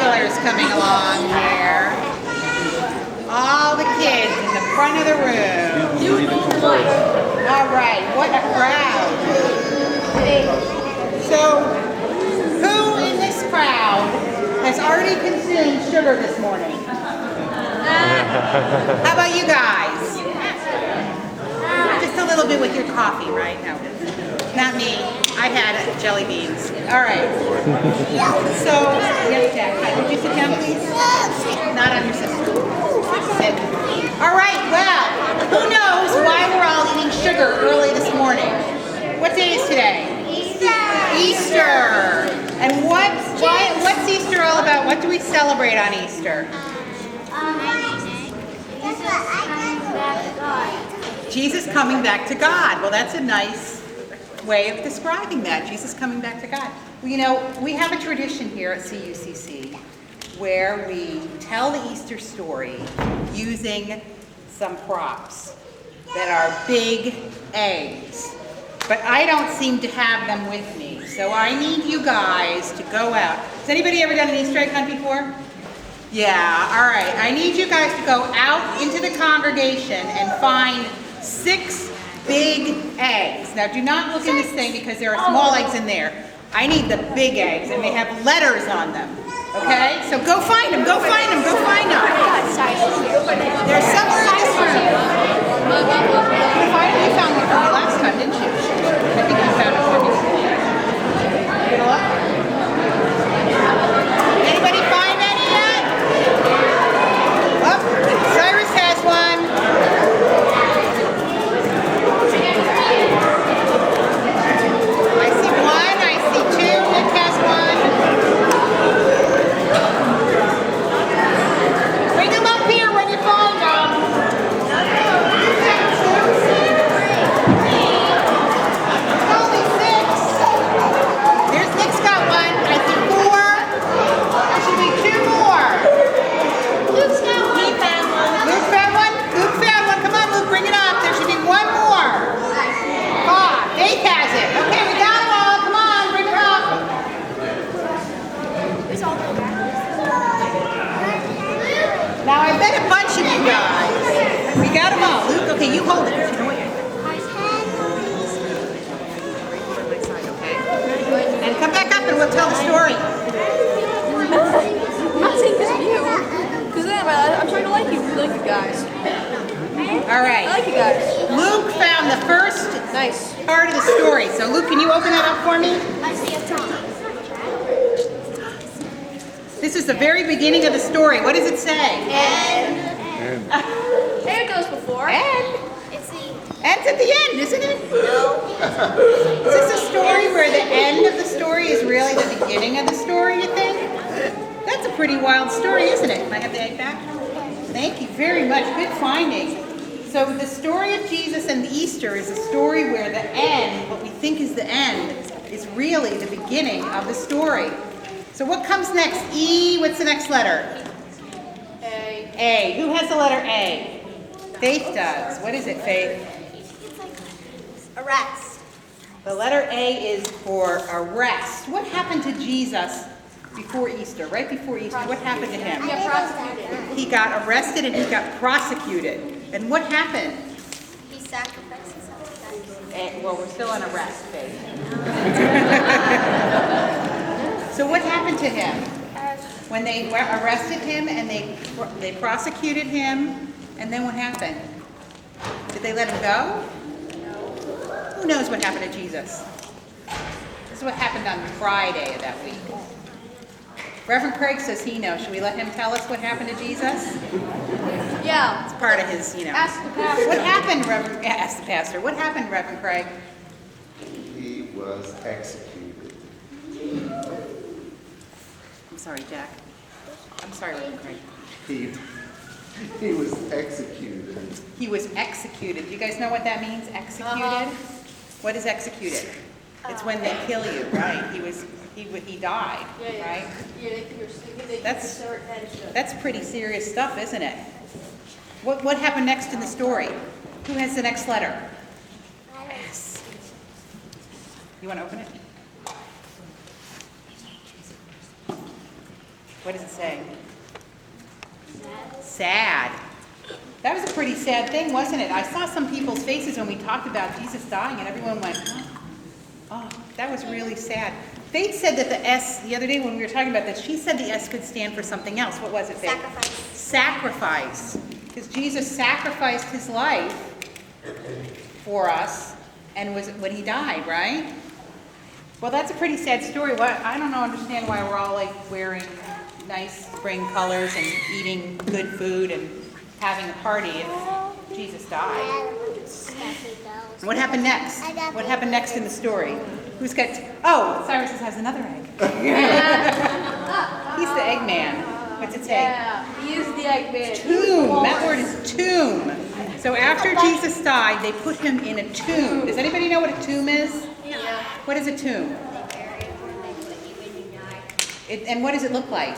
stragglers coming along here. All the kids in the front of the room. All right, what a crowd. So, who in this crowd has already consumed sugar this morning? How about you guys? Just a little bit with your coffee, right? No, not me. I had jelly beans. All right. So, yes, Jack. Hi, would you sit down, please? Not on your sister. Sit. All right. Well, who knows why we're all eating sugar early this morning? What day is today? Easter. And what's Easter all about? What do we celebrate on Easter? Jesus coming back to God. Well, that's a nice way of describing that. Jesus coming back to God. Well, you know, we have a tradition here at CUCC where we tell the Easter story using some props that are big eggs. But I don't seem to have them with me. So I need you guys to go out. Has anybody ever done an Easter egg hunt before? Yeah, all right. I need you guys to go out into the congregation and find 6 big eggs. Now do not look in this thing because there are small eggs in there. I need the big eggs and they have letters on them. Okay? So go find them, go find them, go find them. They're somewhere in this room. You found one for me last time, didn't you? I think you found it for me. Good luck. Anybody find any yet? Oh, Cyrus has one. I see one, I see 2, Nick has one. Bring them up here when you find them. Only 6. There's Nick's got one. I see 4. There should be 2 more. Luke's got one. Luke found one? Luke found one. Come on, Luke, bring it up. There should be 1 more. Faith has it. Okay, we got them all. Come on, bring it up. Now, I bet a bunch of you guys. We got them all. Luke, okay, you hold it. You know what? Okay? And come back up and we'll tell the story. I'm not saying this to you. Because I'm trying to like you guys. All right. I like you guys. Luke found the first part of the story. So, Luke, can you open that up for me? This is the very beginning of the story. What does it say? And it goes before. And? End's at the end, isn't it? No. Is this a story where the end of the story is really the beginning of the story, you think? That's a pretty wild story, isn't it? Can I have the egg back? Thank you very much. Good finding. So the story of Jesus and Easter is a story where the end, what we think is the end, is really the beginning of the story. So what comes next? E, what's the next letter? A. A. Who has the letter A? Faith does. What is it, Faith? Arrest. The letter A is for arrest. What happened to Jesus before Easter? Right before Easter, what happened to him? He got prosecuted. He got arrested and he got prosecuted. And what happened? He sacrificed himself. Well, we're still on arrest, Faith. So what happened to him? When they arrested him and they prosecuted him, and then what happened? Did they let him go? Who knows what happened to Jesus? This is what happened on Friday of that week. Reverend Craig says he knows. Should we let him tell us what happened to Jesus? Yeah. It's part of his, Ask the pastor. What happened, Reverend? Yeah, ask the pastor. What happened, Reverend Craig? He was executed. I'm sorry, Jack. I'm sorry, Reverend Craig. He was executed. He was executed. Do you guys know what that means? Executed? Uh-huh. What is executed? It's when they kill you, right? He died, Yeah. right? Yeah, they think you're sleeping. That's pretty serious stuff, isn't it? What happened next in the story? Who has the next letter? S. You want to open it? What does it say? Sad. That was a pretty sad thing, wasn't it? I saw some people's faces when we talked about Jesus dying, and everyone went, oh, that was really sad. Faith said that the S, the other day when we were talking about this, she said the S could stand for something else. What was it, Faith? Sacrifice. Sacrifice. Because Jesus sacrificed his life for us, and was when he died, right? Well, that's a pretty sad story. I don't understand why we're all like wearing nice spring colors and eating good food and having a party if Jesus died. What happened next? What happened next in the story? Who's got? Oh, Cyrus has another egg. He's the egg man. What's it say? Yeah, he is the egg man. Tomb. That word is tomb. So after Jesus died, they put him in a tomb. Does anybody know what a tomb is? Yeah. What is a tomb? They bury you when they put you when you die. And what does it look like?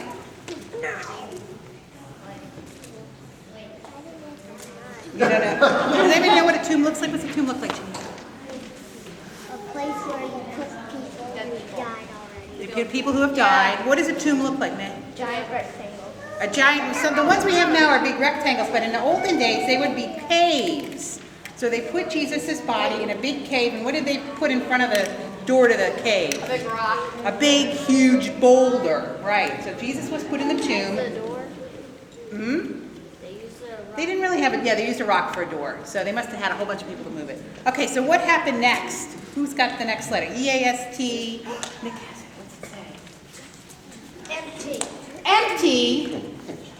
You don't know. Does anybody know what a tomb looks like? What's a tomb look like, Jimmy? A place where you put people who died already. They put people who have died. What does a tomb look like, man? Giant rectangle. A giant, so the ones we have now are big rectangles, but in the olden days, they would be caves. So they put Jesus' body in a big cave, and what did they put in front of the door to the cave? A big rock. A big, huge boulder, right. So Jesus was put in the tomb. The door. Hmm? They used the rock. They didn't really have it, yeah, they used a rock for a door. So they must have had a whole bunch of people to move it. Okay, so what happened next? Who's got the next letter? E-A-S-T. Nick has it, what's it say? Empty. Empty.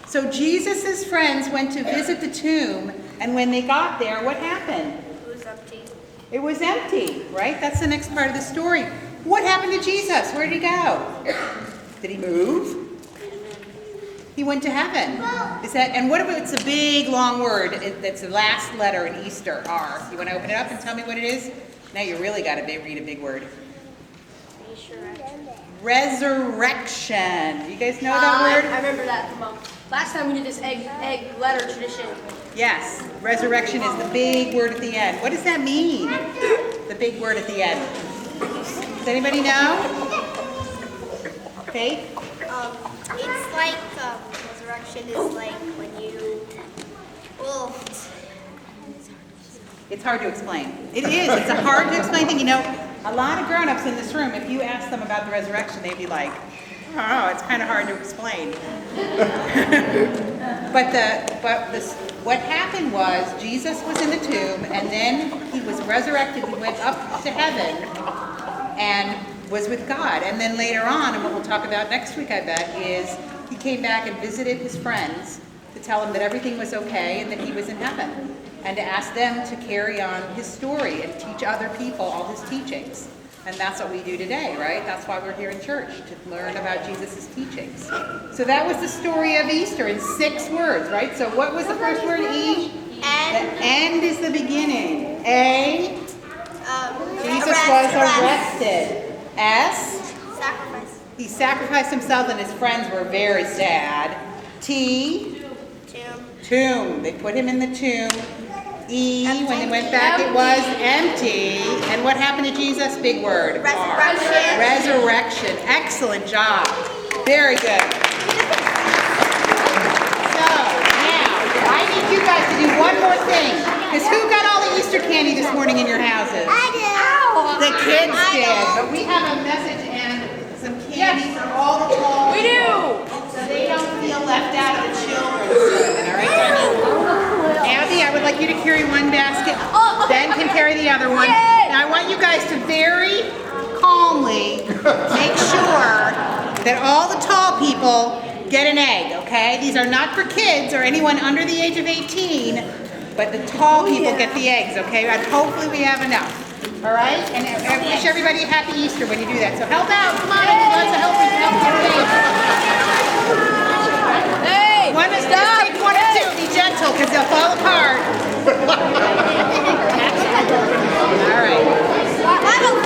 So Jesus' friends went to visit the tomb, and when they got there, what happened? It was empty. It was empty, right? That's the next part of the story. What happened to Jesus? Where did he go? Did he move? He went to heaven. Is that? And what about? It's a big, long word. That's the last letter in Easter. R. You want to open it up and tell me what it is? Now you really got to read a big word. Resurrection. You guys know that word? I remember that from last time we did this egg letter tradition. Yes. Resurrection is the big word at the end. What does that mean? The big word at the end. Does anybody know? Faith? It's like resurrection is like when you. Well, It's hard to explain. It is. It's a hard to explain thing. You know, a lot of grown-ups in this room, if you ask them about the resurrection, they'd be like, oh, it's kind of hard to explain. What happened was Jesus was in the tomb, and then he was resurrected. He went up to heaven and was with God. And then later on, and what we'll talk about next week, I bet, is he came back and visited his friends to tell them that everything was okay and that he was in heaven, and to ask them to carry on his story and teach other people all his teachings. And that's what we do today, right? That's why we're here in church, to learn about Jesus' teachings. So that was the story of Easter in 6 words, right? So what was the first word, E? and The end is the beginning. A, Jesus was arrested. S, Sacrifice. he sacrificed himself and his friends were very sad. T, tomb. They put him in the tomb. E, when they went back, it was empty. And what happened to Jesus? Big word. Resurrection. Resurrection. Excellent job. Very good. So, now, I need you guys to do one more thing. Because who got all the Easter candy this morning in your houses? I did. The kids did. But we have a message and some candy for all the tall We people. do. So they don't feel left out of the children's sermon, all right? Abby, I would like you to carry one basket. Ben can carry the other one. Now I want you guys to very calmly make sure that all the tall people get an egg, okay? These are not for kids or anyone under the age of 18, but the tall people get the eggs, okay? And hopefully we have enough. All right? And I wish everybody a happy Easter when you do that. So help out. Come on, lots of help. Hey, One is stop. take